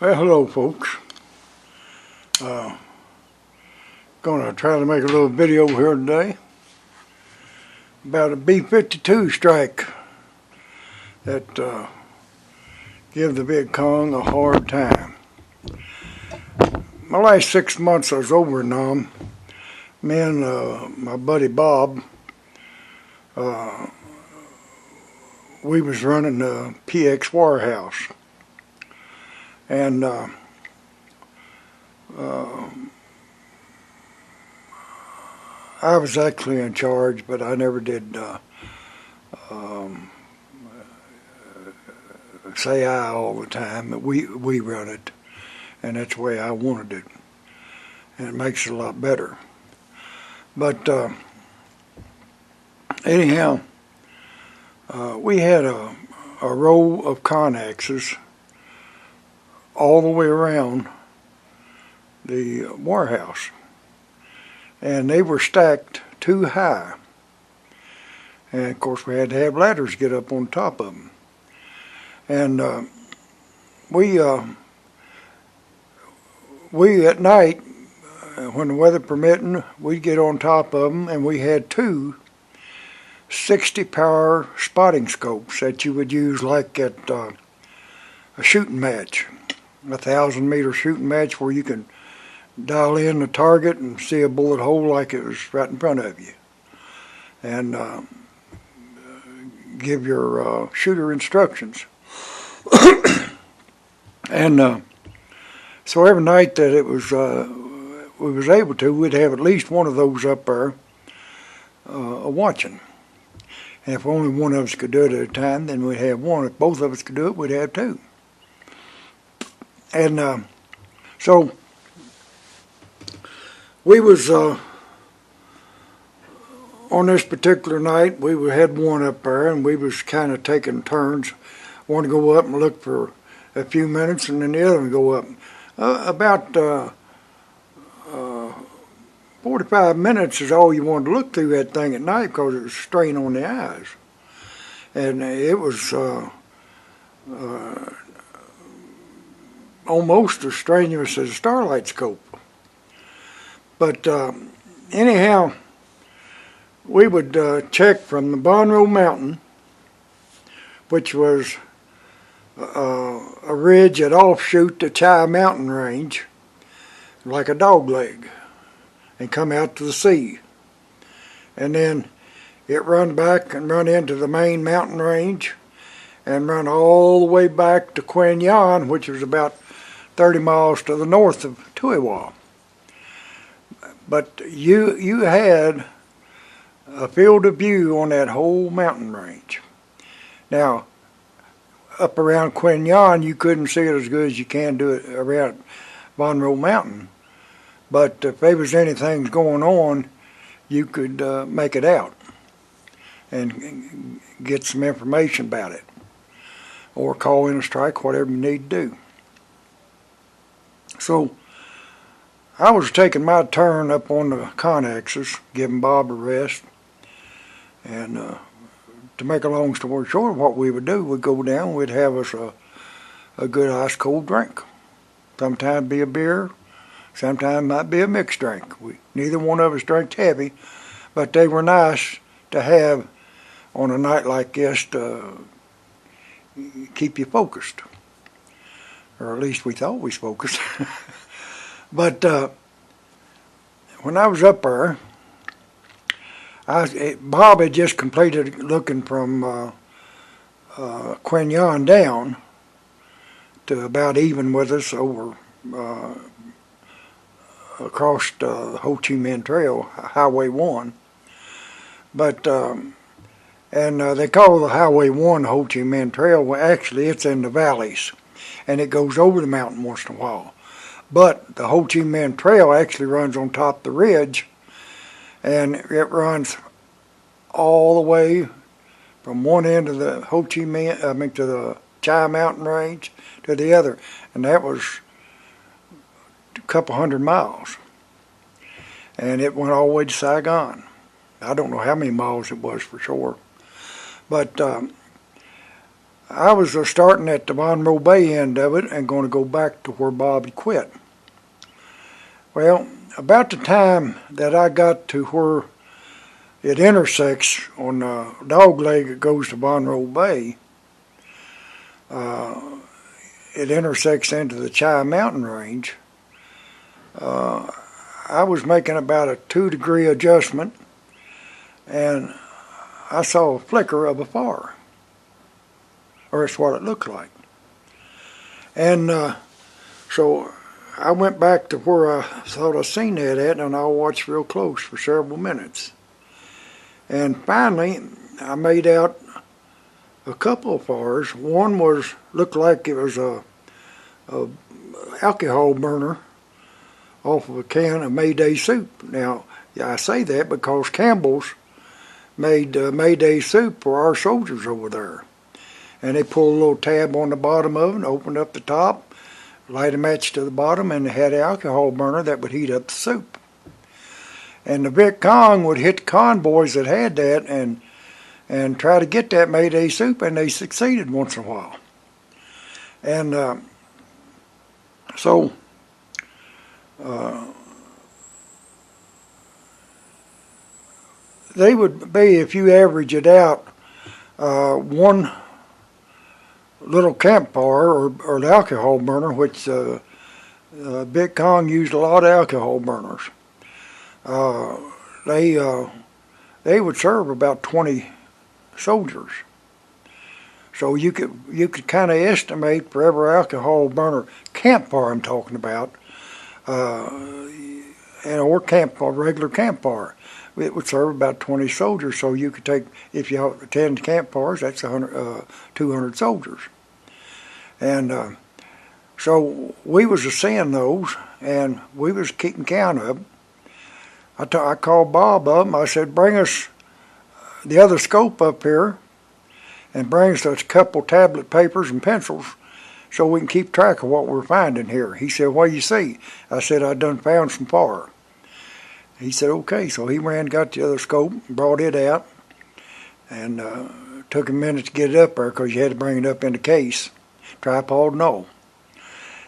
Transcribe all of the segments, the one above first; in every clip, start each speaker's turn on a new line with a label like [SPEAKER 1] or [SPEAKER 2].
[SPEAKER 1] Well, hello folks. Gonna try to make a little video here today about a B-52 strike that give the Viet Cong a hard time. My last 6 months I was over in Nam. Me and my buddy Bob, we was running the PX warehouse, and I was actually in charge, but I never did say I all the time. But we run it, and that's the way I wanted it, and it makes it a lot better. But anyhow, we had a row of connexes all the way around the warehouse, and they were stacked too high, and of course we had to have ladders get up on top of them. And we at night, when the weather permitting, we'd get on top of them, and we had two 60 power spotting scopes that you would use like at a shooting match, 1,000-meter shooting match, where you can dial in the target and see a bullet hole like it was right in front of you, and give your shooter instructions. And so every night that it was we was able to, we'd have at least one of those up there watching. And if only one of us could do it at a time, then we'd have one. If both of us could do it, we'd have two. And so we was on this particular night, we had one up there, and we was kind of taking turns. One to go up and look for a few minutes, and then the other one go up. About 45 minutes is all you wanted to look through that thing at night, because it was a strain on the eyes. And it was almost as strenuous as a starlight scope. But anyhow, we would check from the Bonroe Mountain, which was a ridge that offshoot the Chai Mountain range, like a dog leg, and come out to the sea. And then it run back and run into the main mountain range, and run all the way back to Quang Yan, which was about 30 miles to the north of Tuiwa. But you had a field of view on that whole mountain range. Now, up around Quang Yan, you couldn't see it as good as you can do it around Bonroe Mountain. But if there was anything going on, you could make it out and get some information about it, or call in a strike, whatever you need to do. So I was taking my turn up on the connexes, giving Bob a rest, and to make a long story short, what we would do, we'd go down, we'd have us a good ice cold drink. Sometimes be a beer, sometimes might be a mixed drink. Neither one of us drank heavy, but they were nice to have on a night like this to keep you focused. Or at least we thought we was focused. But when I was up there, Bob had just completed looking from Quang Yan down to about even with us over across the Ho Chi Minh Trail, Highway 1. But and they call the Highway 1 Ho Chi Minh Trail. Well, actually it's in the valleys, and it goes over the mountain once in a while. But the Ho Chi Minh Trail actually runs on top of the ridge, and it runs all the way from one end of the Ho Chi Minh, to the Chai Mountain range to the other, and that was a couple hundred miles. And it went all the way to Saigon. I don't know how many miles it was for sure, but I was starting at the Monroe Bay end of it and going to go back to where Bob had quit. Well, about the time that I got to where it intersects on the dog leg that goes to Monroe Bay, it intersects into the Chi Mountain Range. I was making about a 2-degree adjustment, and I saw a flicker of a fire, or that's what it looked like. And so I went back to where I thought I seen that at, and I watched real close for several minutes. And finally, I made out a couple of fires. One looked like it was a alcohol burner off of a can of Mayday soup. Now, I say that because Campbell's made Mayday soup for our soldiers over there. And they pulled a little tab on the bottom of it and opened up the top, light a match to the bottom, and they had an alcohol burner that would heat up the soup. And the Viet Cong would hit the convoys that had that and try to get that Mayday soup, and they succeeded once in a while. And so they would be, if you average it out, one little campfire or the alcohol burner, which Viet Cong used a lot of alcohol burners. They would serve about 20 soldiers. So you could kind of estimate for every alcohol burner campfire I'm talking about, or campfire, regular campfire, it would serve about 20 soldiers. So you could take, if you have 10 campfires, that's 200 soldiers. And so we was seeing those, and we was keeping count of them. I called Bob up and I said, bring us the other scope up here and bring us a couple tablet papers and pencils so we can keep track of what we're finding here. He said, what do you see? I said, I done found some fire. He said, okay. So he ran, got the other scope, brought it out, and took a minute to get it up there because you had to bring it up in the case. Tripod and all.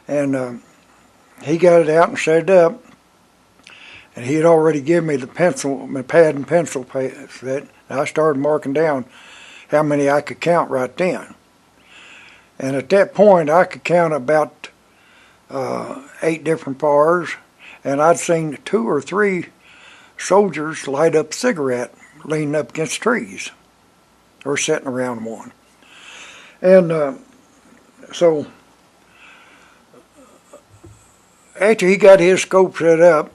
[SPEAKER 1] And he got it out and set it up. And he had already given me the pencil, my pad and pencil set. And I started marking down how many I could count right then. And at that point, I could count about 8 different fires, and I'd seen 2 or 3 soldiers light up a cigarette leaning up against trees, or sitting around one. And so after he got his scope set up,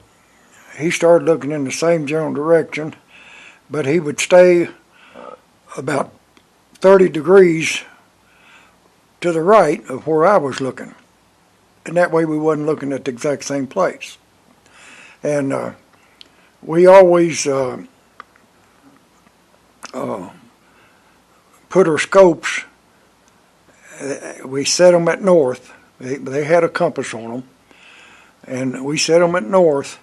[SPEAKER 1] he started looking in the same general direction, but he would stay about 30 degrees to the right of where I was looking. And that way we wasn't looking at the exact same place. And we always put our scopes, we set them at north. They had a compass on them. And we set them at north.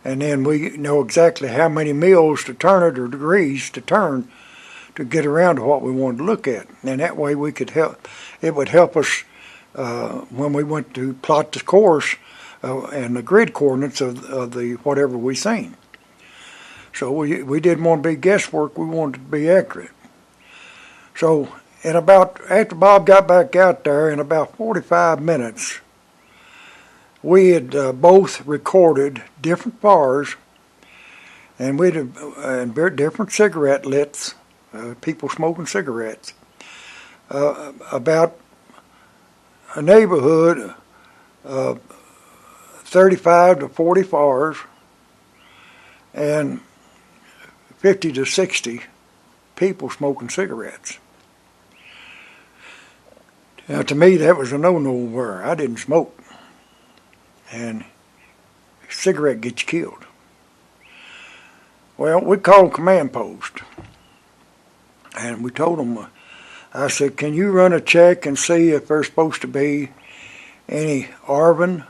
[SPEAKER 1] And then we know exactly how many mills to turn it or degrees to turn to get around to what we wanted to look at. And that way we could help. It would help us when we went to plot the course and the grid coordinates of the whatever we seen. So we didn't want to be guesswork. We wanted to be accurate. So after Bob got back out there, in about 45 minutes, we had both recorded different fires, and we had different cigarette lits, people smoking cigarettes, about a neighborhood of 35 to 40 fires, and 50 to 60 people smoking cigarettes. Now, to me, that was a no-no where I didn't smoke. And a cigarette gets you killed. Well, we called command post. And we told them, I said, can you run a check and see if there's supposed to be any ARVN,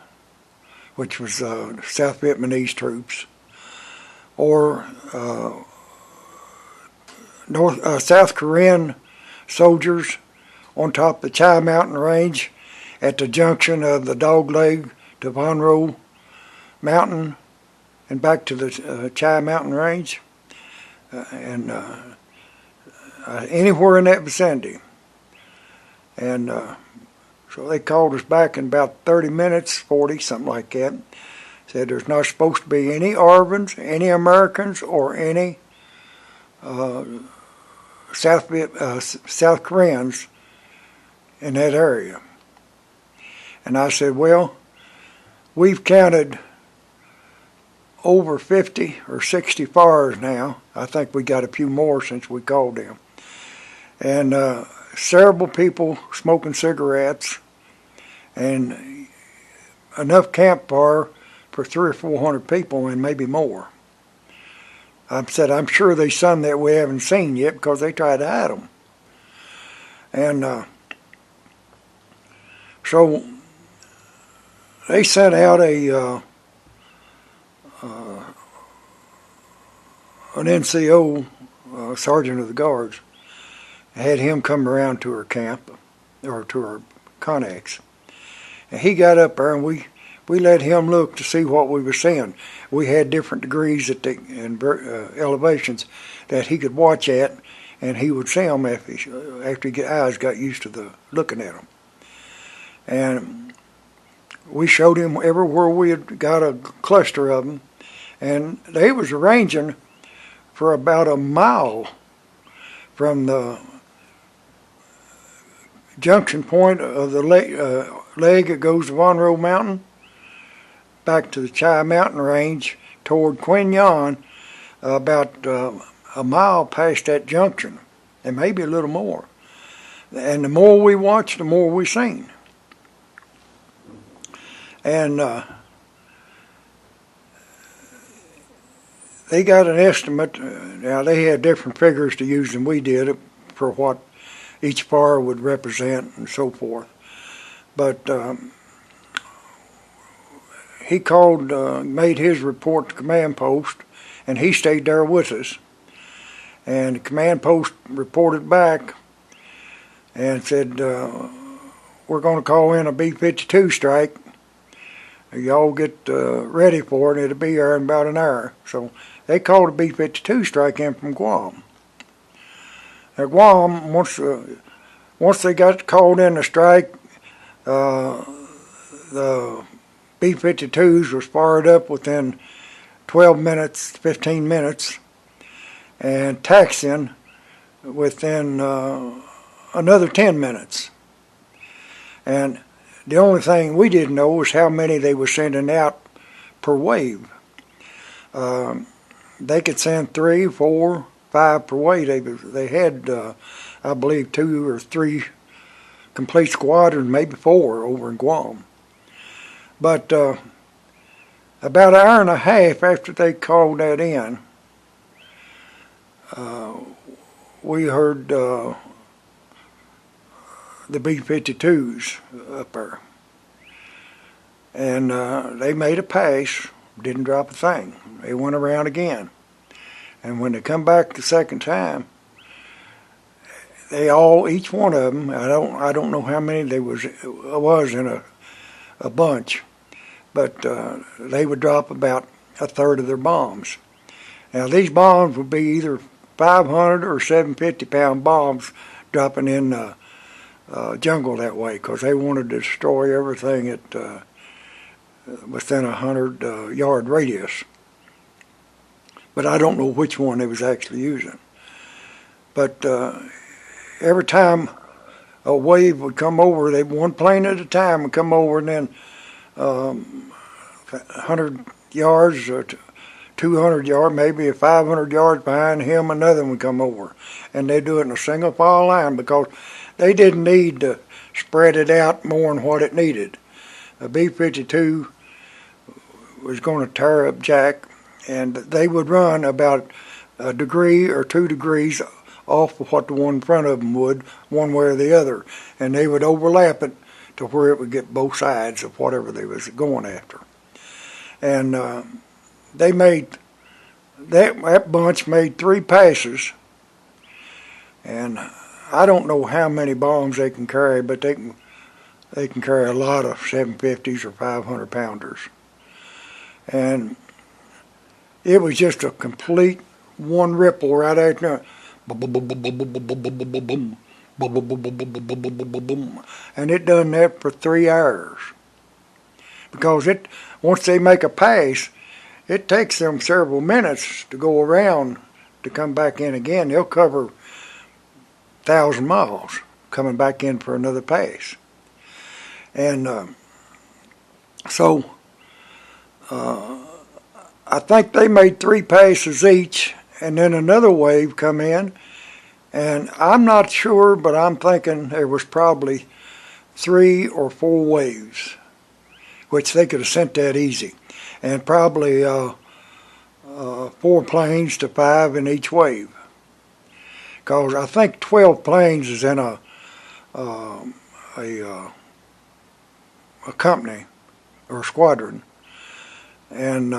[SPEAKER 1] which was South Vietnamese troops, or South Korean soldiers, on top of the Chi Mountain Range at the junction of the Dog Leg to Monroe Mountain and back to the Chi Mountain Range, and anywhere in that vicinity. And so they called us back in about 30 minutes, 40, something like that. Said there's not supposed to be any Arvans, any Americans, or any South Koreans in that area. And I said, well, we've counted over 50 or 60 fires now. I think we got a few more since we called them. And several people smoking cigarettes, and enough campfire for 300 or 400 people and maybe more. I said, I'm sure there's some that we haven't seen yet because they tried to hide them. And so they sent out an NCO, Sergeant of the Guards, had him come around to our camp, or to our Connex. And he got up there and we let him look to see what we were seeing. We had different degrees and elevations that he could watch at, and he would see them after his eyes got used to looking at them. And we showed him everywhere we had got a cluster of them, and they was arranging for about a mile from the junction point of the leg that goes to Monroe Mountain back to the Chi Mountain Range toward Quin Yon, about a mile past that junction, and maybe a little more. And the more we watched, the more we seen. And they got an estimate. Now they had different figures to use than we did for what each fire would represent and so forth. But he called, made his report to command post, and he stayed there with us. And the command post reported back and said, we're going to call in a B-52 strike. Y'all get ready for it. It'll be there in about an hour. So they called a B-52 strike in from Guam. At Guam, once they got called in to strike, the B-52s was fired up within 12 minutes, 15 minutes, and taxiing within another 10 minutes. And the only thing we didn't know was how many they were sending out per wave. They could send 3, 4, 5 per wave. They had, I believe, 2 or 3 complete squadrons, maybe 4 over in Guam. But about an hour and a half after they called that in, we heard the B-52s up there. And they made a pass, didn't drop a thing. They went around again. And when they come back the second time, they all, each one of them, I don't know how many there was in a bunch, but they would drop about a third of their bombs. Now these bombs would be either 500 or 750-pound bombs dropping in the jungle that way, because they wanted to destroy everything at within a 100-yard radius. But I don't know which one they was actually using. But every time a wave would come over, one plane at a time would come over, and then 100 yards or 200 yards, maybe 500 yards behind him, another one would come over. And they'd do it in a single file line because they didn't need to spread it out more than what it needed. A B-52 was going to tear up Jack, and they would run about a degree or 2 degrees off of what the one in front of them would, one way or the other. And they would overlap it to where it would get both sides of whatever they was going after. And they made, that bunch made 3 passes. And I don't know how many bombs they can carry, but they can carry a lot of 750s or 500 pounders. And it was just a complete one ripple right after. And it done that for 3 hours. Because once they make a pass, it takes them several minutes to go around to come back in again. They'll cover 1,000 miles coming back in for another pass. And so I think they made 3 passes each, and then another wave come in. And I'm not sure, but I'm thinking there was probably 3 or 4 waves, which they could have sent that easy. And probably 4 planes to 5 in each wave. Because I think 12 planes is in a company or a squadron. And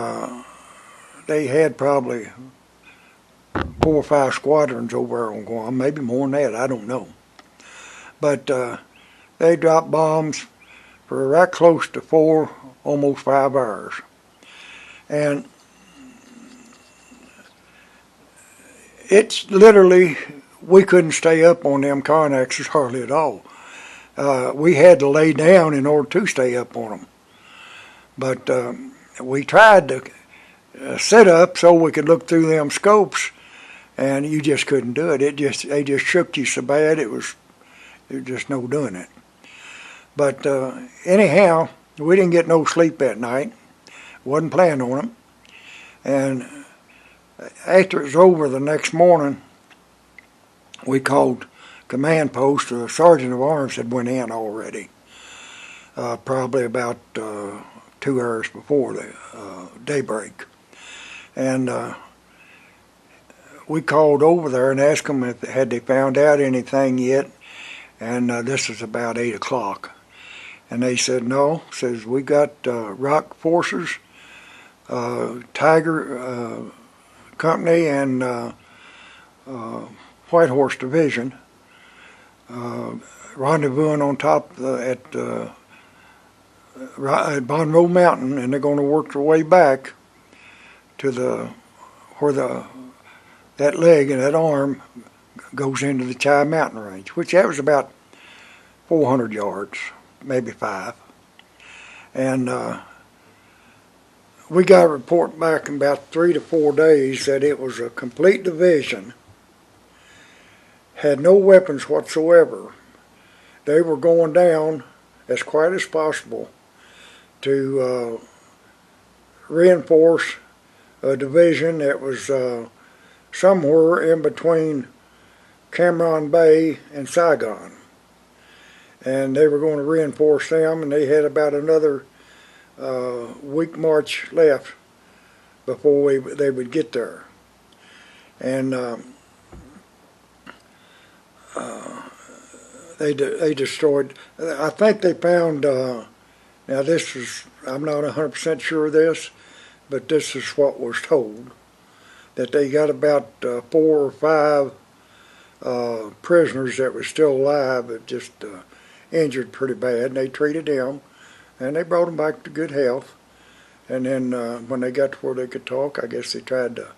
[SPEAKER 1] they had probably 4 or 5 squadrons over there on Guam, maybe more than that, I don't know. But they dropped bombs for right close to 4, almost 5 hours. And it's literally, we couldn't stay up on them Conexes hardly at all. We had to lay down in order to stay up on them. But we tried to sit up so we could look through them scopes, and you just couldn't do it. They just shook you so bad it was just no doing it. But anyhow, we didn't get no sleep that night. Wasn't planning on them. And after it was over the next morning, we called command post. The sergeant of arms had went in already, probably about 2 hours before the daybreak. And we called over there and asked them if had they found out anything yet. And this was about 8 o'clock. And they said no. Says we got Rock Forces, Tiger Company, and White Horse Division rendezvousing on top at Monroe Mountain, and they're going to work their way back to where that leg and that arm goes into the Chi Mountain Range, which that was about 400 yards, maybe 5. And we got a report back in about 3 to 4 days that it was a complete division, had no weapons whatsoever. They were going down as quiet as possible to reinforce a division that was somewhere in between Cameron Bay and Saigon. And they were going to reinforce them, and they had about another week march left before they would get there. And they destroyed, I think they found, now this is, I'm not 100% sure of this, but this is what was told, that they got about 4 or 5 prisoners that were still alive, but just injured pretty bad, and they treated them, and they brought them back to good health. And then when they got to where they could talk, I guess they tried to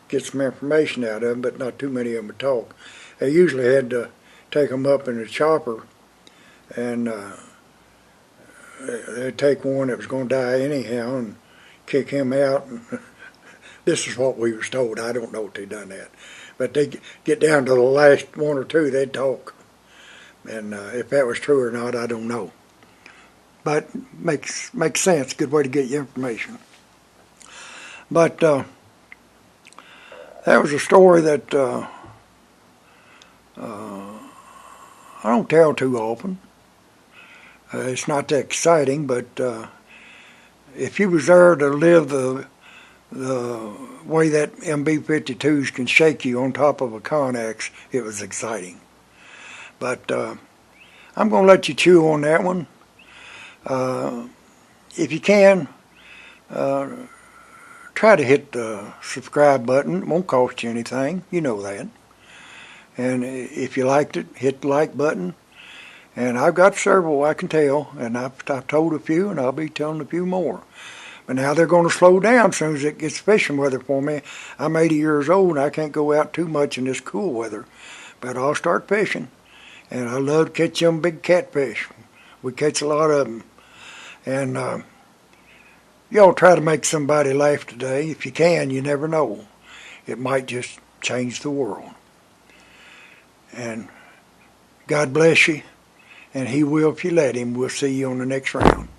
[SPEAKER 1] get some information out of them, but not too many of them would talk. They usually had to take them up in a chopper, and they'd take one that was going to die anyhow and kick him out. And this is what we was told. I don't know if they done that, but they get down to the last 1 or 2, they'd talk. And if that was true or not, I don't know. But makes sense. Good way to get your information. But that was a story that I don't tell too often. It's not that exciting, but if you was there to live the way that MB-52s can shake you on top of a Connex, it was exciting. But I'm going to let you chew on that one. If you can, try to hit the subscribe button. It won't cost you anything. You know that. And if you liked it, hit the like button. And I've got several, I can tell, and I've told a few, and I'll be telling a few more. But now they're going to slow down as soon as it gets fishing weather for me. I'm 80 years old, and I can't go out too much in this cool weather. But I'll start fishing, and I love to catch them big catfish. We catch a lot of them. And y'all try to make somebody laugh today. If you can, you never know. It might just change the world. And God bless you. And He will if you let Him. We'll see you on the next round.